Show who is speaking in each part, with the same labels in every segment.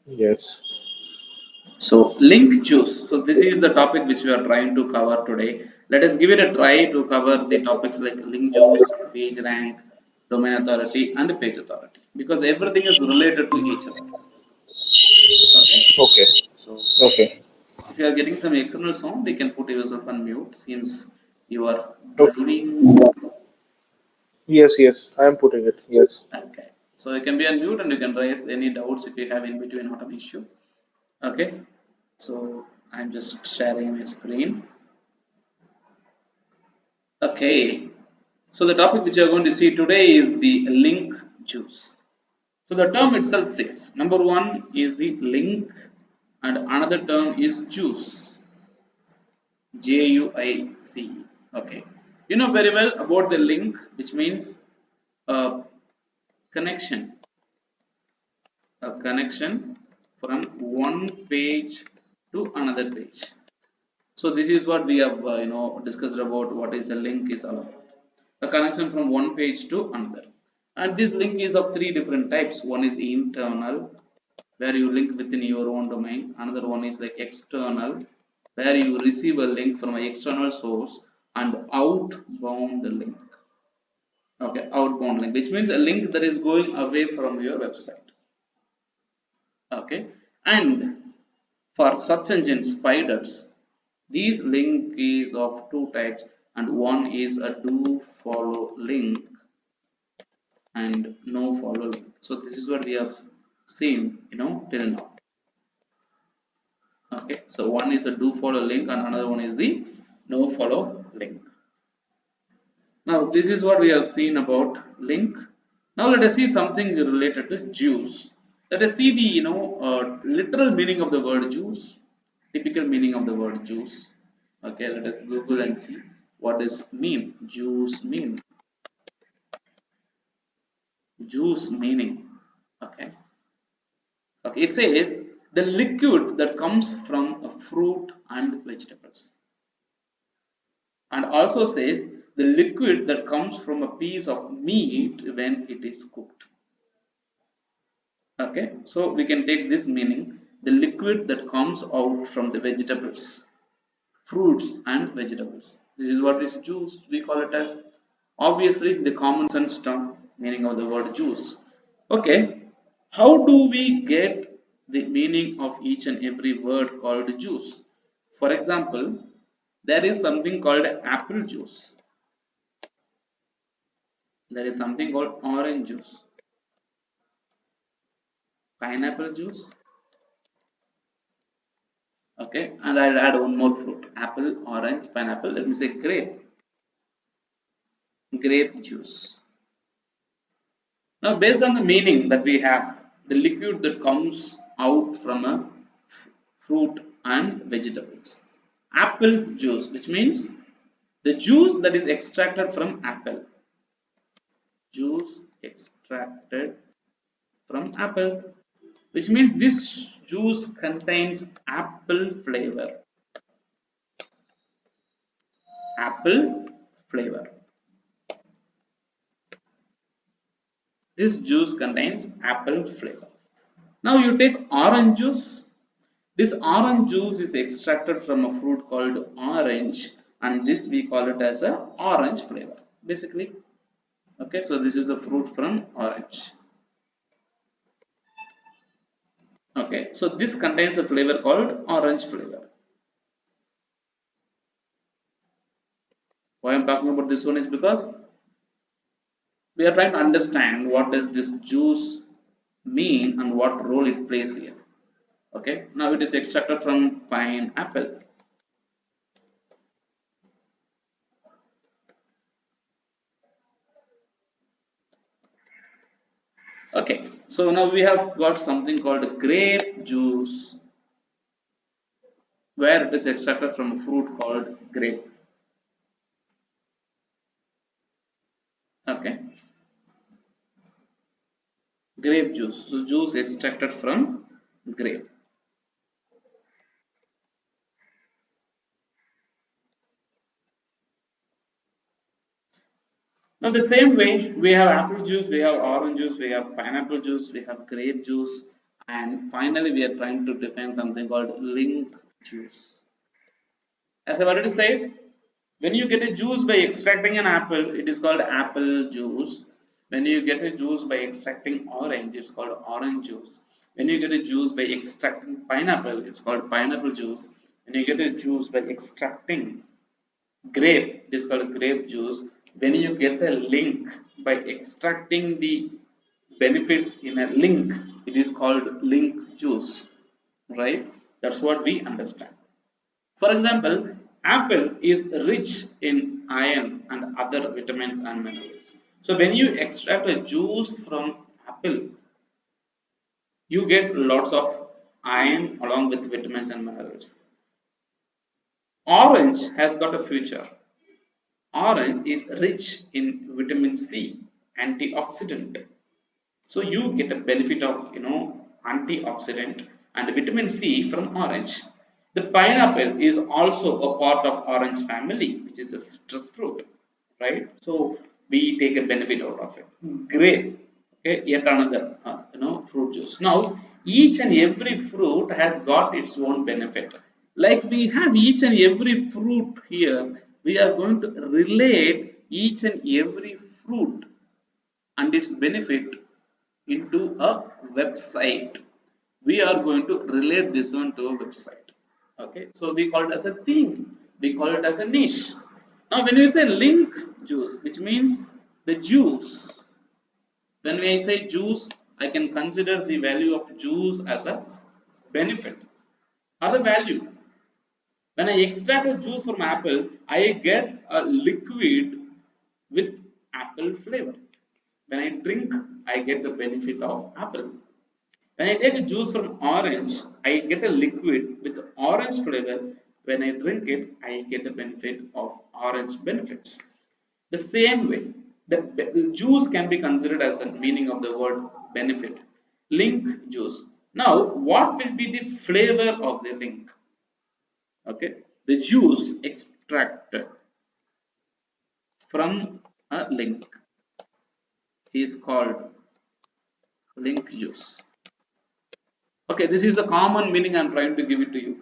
Speaker 1: Yes.
Speaker 2: So link juice. So this is the topic which we are trying to cover today. Let us give it a try to cover the topics like link juice, page rank, domain authority, and page authority because everything is related to each other. Okay.
Speaker 1: Okay.
Speaker 2: So
Speaker 1: Okay.
Speaker 2: if you are getting some external sound, you can put yourself on mute. Seems you are
Speaker 1: Okay.
Speaker 2: driving.
Speaker 1: Yes, yes. I am putting it. Yes.
Speaker 2: Okay. So you can be on mute and you can raise any doubts if you have in between, not an issue. Okay. So I'm just sharing my screen. Okay. So the topic which you are going to see today is the link juice. So the term itself says number one is the link and another term is juice. Juice. Okay. You know very well about the link, which means a connection, a connection from one page to another page. So this is what we have discussed about what is a link is all about. A connection from one page to another. And this link is of three different types. One is internal, where you link within your own domain. Another one is like external, where you receive a link from an external source, and outbound link. Okay, outbound link, which means a link that is going away from your website. Okay, and for search engine spiders, these link is of two types, and one is a do follow link and no follow link. So this is what we have seen, till now. Okay, so one is a do follow link and another one is the no follow link. Now this is what we have seen about link. Now let us see something related to juice. Let us see the literal meaning of the word juice, typical meaning of the word juice. Okay, let us Google and see what does mean juice mean. Juice meaning. Okay, okay. It says the liquid that comes from a fruit and vegetables, and also says the liquid that comes from a piece of meat when it is cooked. Okay, so we can take this meaning, the liquid that comes out from the vegetables, fruits and vegetables. This is what is juice, we call it as, obviously, the common sense term meaning of the word juice. Okay, how do we get the meaning of each and every word called juice? For example, there is something called apple juice, there is something called orange juice, pineapple juice. Okay, and I'll add one more fruit, apple, orange, pineapple. Let me say grape juice. Now, based on the meaning that we have, the liquid that comes out from a fruit and vegetables. Apple juice, which means the juice that is extracted from apple. Juice extracted from apple, which means this juice contains apple flavor. Apple flavor. This juice contains apple flavor. Now you take orange juice. This orange juice is extracted from a fruit called orange, and this we call it as a orange flavor. Basically, okay. So this is a fruit from orange. Okay. So this contains a flavor called orange flavor. Why I'm talking about this one is because we are trying to understand what does this juice mean and what role it plays here. Okay. Now it is extracted from pineapple. Okay, so now we have got something called grape juice, where it is extracted from a fruit called grape. Okay, grape juice. So juice extracted from grape. Now the same way we have apple juice, we have orange juice, we have pineapple juice, we have grape juice, And finally, we are trying to define something called link juice. As I've already said, when you get a juice by extracting an apple, it is called apple juice. When you get a juice by extracting orange, it's called orange juice. When you get a juice by extracting pineapple, it's called pineapple juice. When you get a juice by extracting grape, it is called grape juice. When you get a link by extracting the benefits in a link, it is called link juice, right? That's what we understand. For example, apple is rich in iron and other vitamins and minerals. So when you extract a juice from apple, you get lots of iron along with vitamins and minerals. Orange has got a future. Orange is rich in vitamin C, antioxidant. So you get a benefit of antioxidant and vitamin C from orange. The pineapple is also a part of orange family, which is a citrus fruit, right? So we take a benefit out of it. Grape, okay, yet another fruit juice. Now each and every fruit has got its own benefit. Like we have each and every fruit here, we are going to relate each and every fruit and its benefit into a website. We are going to relate this one to a website. Okay, so we call it as a theme, we call it as a niche. Now when you say link juice, which means the juice, when I say juice, I can consider the value of juice as a benefit or the value. When I extract a juice from apple, I get a liquid with apple flavor. When I drink, I get the benefit of apple. When I take a juice from orange, I get a liquid with orange flavor. When I drink it, I get the benefit of orange benefits. The same way, the juice can be considered as a meaning of the word benefit. Link juice. Now, what will be the flavor of the link? Okay, the juice extracted from a link is called link juice. Okay, this is a common meaning I'm trying to give it to you.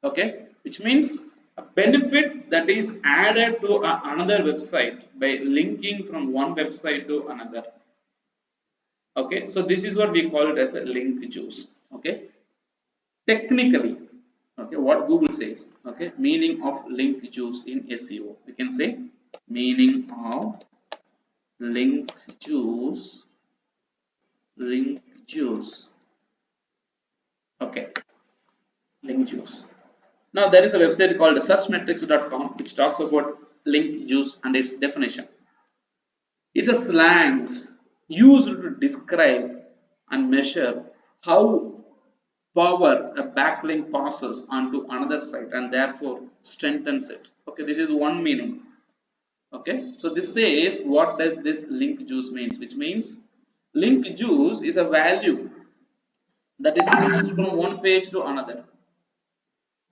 Speaker 2: Okay, which means a benefit that is added to another website by linking from one website to another. Okay, so this is what we call it as a link juice. Okay, technically, okay, what Google says, okay, meaning of link juice in SEO, we can say meaning of link juice, link juice. Okay, link juice. Now there is a website called searchmetrics.com which talks about link juice and its definition. It's a slang used to describe and measure how power a backlink passes onto another site and therefore strengthens it. Okay, this is one meaning. Okay, so this says what does this link juice means, which means link juice is a value that is passed from one page to another.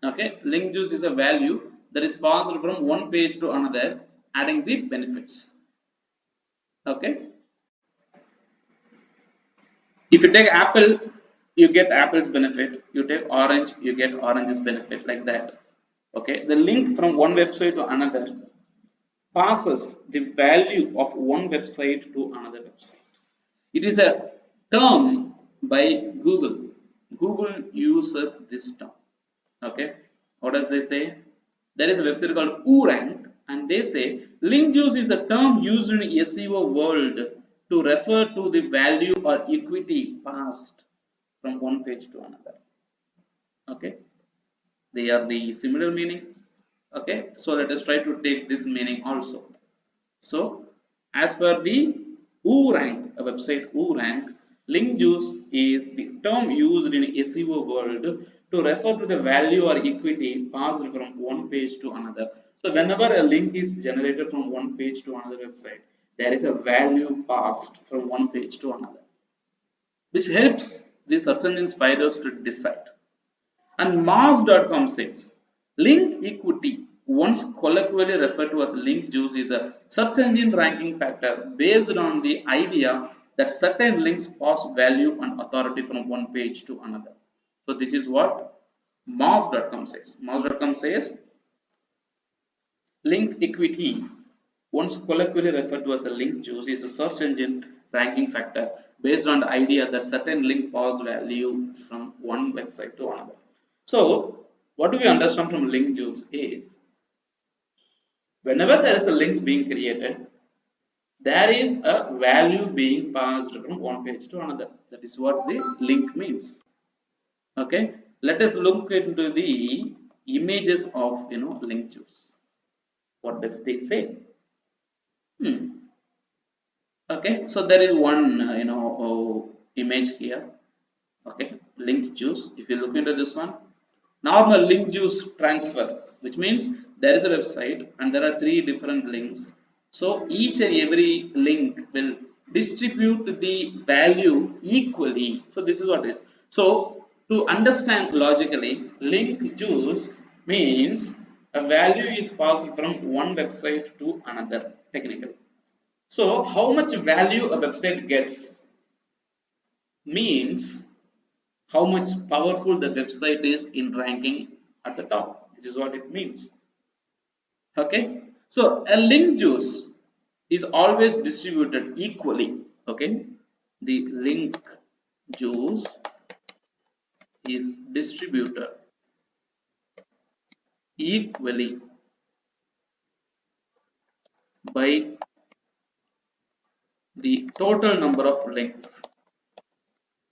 Speaker 2: Okay, link juice is a value that is passed from one page to another, adding the benefits. Okay, if you take apple, you get apple's benefit. You take orange, you get orange's benefit, like that. Okay, the link from one website to another passes the value of one website to another website. It is a term by Google. Google uses this term. Okay, what does they say? There is a website called WooRank, and they say link juice is a term used in SEO world to refer to the value or equity passed from one page to another. Okay, they are the similar meaning. Okay, so let us try to take this meaning also. So, as per the WooRank, a website WooRank, link juice is the term used in SEO world to refer to the value or equity passed from one page to another. So, whenever a link is generated from one page to another website, there is a value passed from one page to another, which helps the search engine spiders to decide. And Mars.com says link equity, once colloquially referred to as link juice, is a search engine ranking factor based on the idea that certain links pass value and authority from one page to another. So this is what moz.com says. Moz.com says link equity, once colloquially referred to as a link juice, is a search engine ranking factor based on the idea that certain link pass value from one website to another. So what do we understand from link juice is whenever there is a link being created, there is a value being passed from one page to another. That is what the link means. Okay, let us look into the images of link juice. What does they say? Okay, so there is one image here. Okay, link juice. If you look into this one, normal link juice transfer, which means there is a website and there are three different links. So each and every link will distribute the value equally. So this is what it is. So to understand logically, link juice means a value is passed from one website to another technically. So how much value a website gets means how much powerful the website is in ranking at the top. This is what it means. Okay. So a link juice is always distributed equally. Okay. The link juice is distributed equally by the total number of links.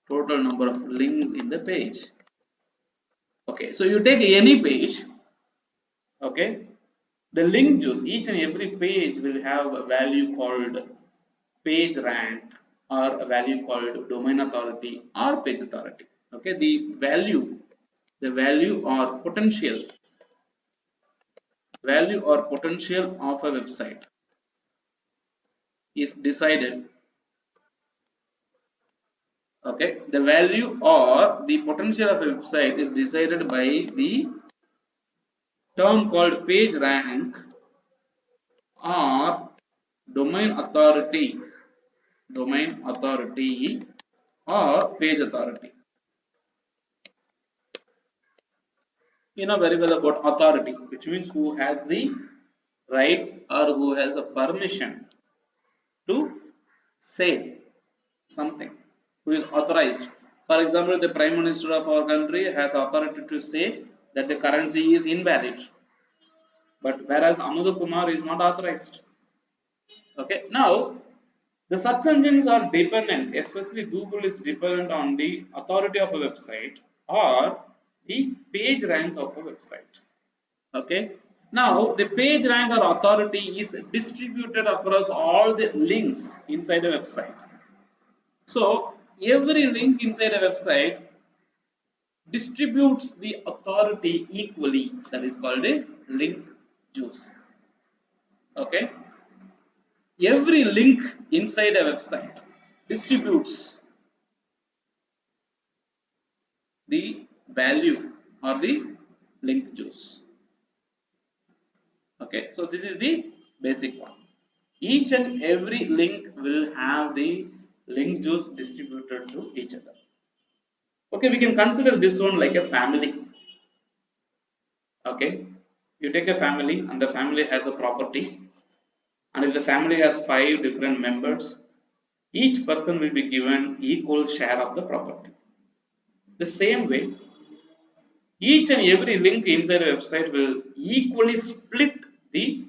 Speaker 2: Total number of links in the page. Okay. So you take any page. Okay. The link juice, each and every page will have a value called page rank or a value called domain authority or page authority. Okay, the value or potential of a website is decided. Okay, the value or the potential of a website is decided by the term called page rank or domain authority or page authority. You know very well about authority, which means who has the rights or who has a permission to say something, who is authorized. For example, the Prime Minister of our country has authority to say that the currency is invalid, but whereas Amod Kumar is not authorized. Okay, now the search engines are dependent, especially Google is dependent on the authority of a website or the page rank of a website. Okay, now the page rank or authority is distributed across all the links inside a website. So every link inside a website distributes the authority equally. That is called a link juice. Okay, every link inside a website distributes the value or the link juice. Okay, so this is the basic one. Each and every link will have the link juice distributed to each other. Okay, we can consider this one like a family. Okay, you take a family and the family has a property, and if the family has 5 different members, each person will be given equal share of the property. The same way, each and every link inside a website will equally split the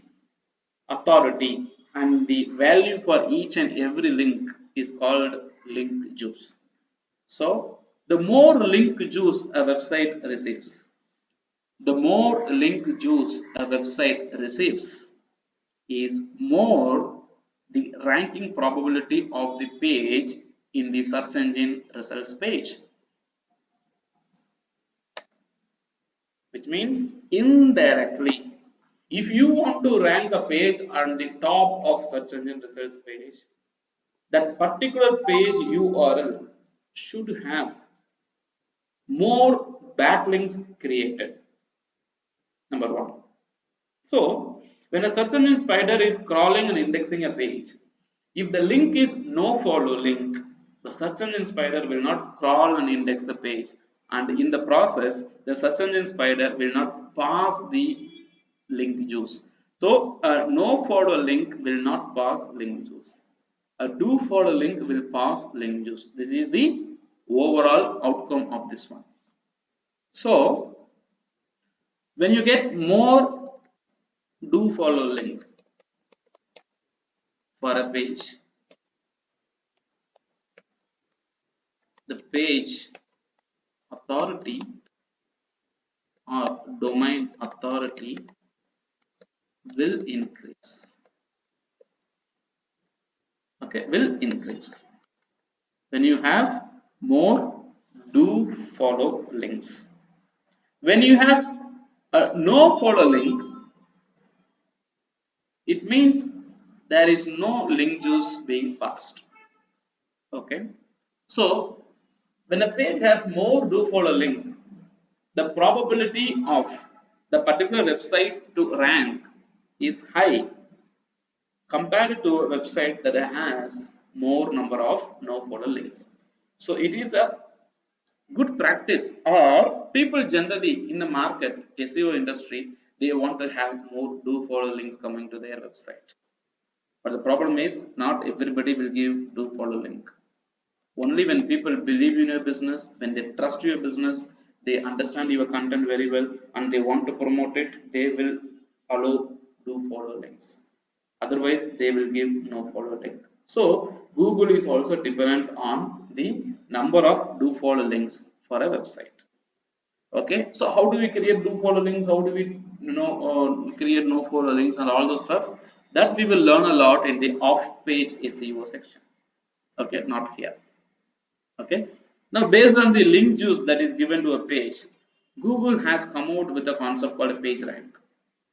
Speaker 2: authority, and the value for each and every link is called link juice. So the more link juice a website receives, the more link juice a website receives is more the ranking probability of the page in the search engine results page, which means indirectly, if you want to rank a page on the top of search engine results page, that particular page URL should have more backlinks created. Number one. So, when a search engine spider is crawling and indexing a page, If the link is no follow link, the search engine spider will not crawl and index the page, and in the process, the search engine spider will not pass the link juice. So, a no follow link will not pass link juice. A do follow link will pass link juice. This is the overall outcome of this one. So, when you get more do follow links for a page, the page authority or domain authority will increase. Okay, will increase when you have more do follow links. When you have a no follow link, it means there is no link juice being passed. Okay, so when a page has more do follow link, the probability of the particular website to rank is high compared to a website that has more number of no follow links. So it is a good practice, or people generally in the market SEO industry, they want to have more do follow links coming to their website. But the problem is not everybody will give do follow link. Only when people believe in your business, when they trust your business, they understand your content very well and they want to promote it, they will allow do follow links. Otherwise, they will give no follow link. So Google is also dependent on the number of do follow links for a website. Okay, so how do we create do follow links? How do we create no follow links and all those stuff? That we will learn a lot in the off page SEO section. Okay, not here. Okay, now based on the link juice that is given to a page, Google has come out with a concept called a page rank.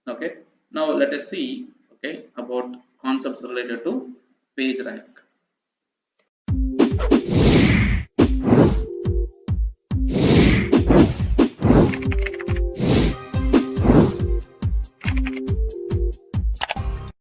Speaker 2: Okay, now let us see, okay, about concepts related to page rank.